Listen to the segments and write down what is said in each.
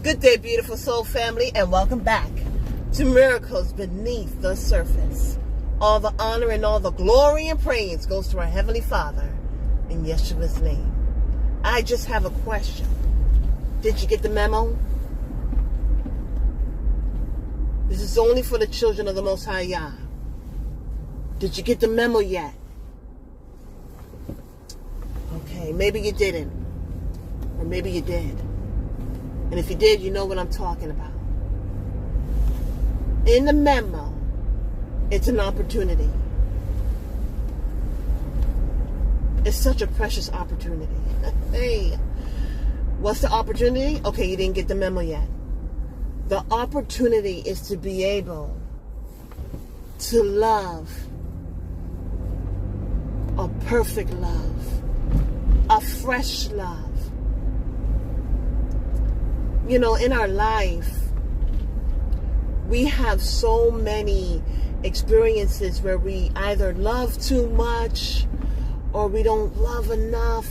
Good day, beautiful soul family, and welcome back to Miracles Beneath the Surface. All the honor and all the glory and praise goes to our Heavenly Father in Yeshua's name. I just have a question. Did you get the memo? This is only for the children of the Most High Yah. Did you get the memo yet? Okay, maybe you didn't. Or maybe you did. And if you did, you know what I'm talking about. In the memo, it's an opportunity. It's such a precious opportunity. Hey, what's the opportunity? Okay, you didn't get the memo yet. The opportunity is to be able to love a perfect love, a fresh love. You know, in our life, we have so many experiences where we either love too much or we don't love enough.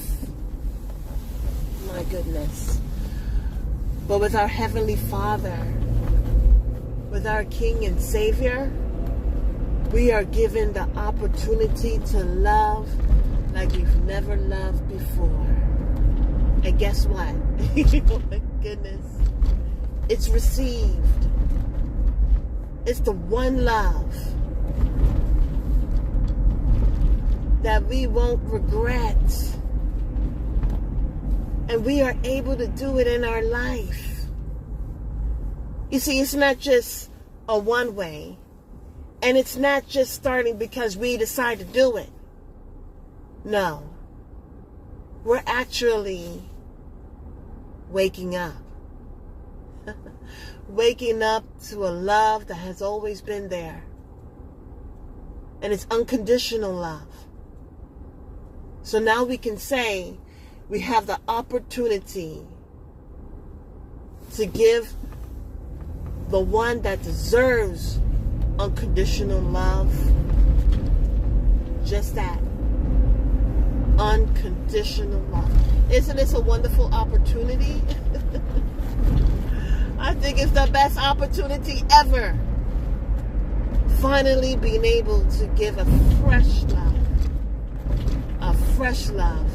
My goodness. But with our Heavenly Father, with our King and Savior, we are given the opportunity to love like we've never loved before. And guess what? Oh my goodness. It's received. It's the one love that we won't regret. And we are able to do it in our life. You see, it's not just a one way. And it's not just starting because we decide to do it. No. We're actually waking up. Waking up to a love that has always been there. And it's unconditional love. So now we can say we have the opportunity to give the one that deserves unconditional love just that. Unconditional love. Isn't this a wonderful opportunity? I think it's the best opportunity ever. Finally being able to give a fresh love. A fresh love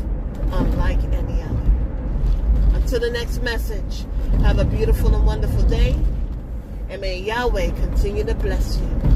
unlike any other. Until the next message, have a beautiful and wonderful day. And may Yahweh continue to bless you.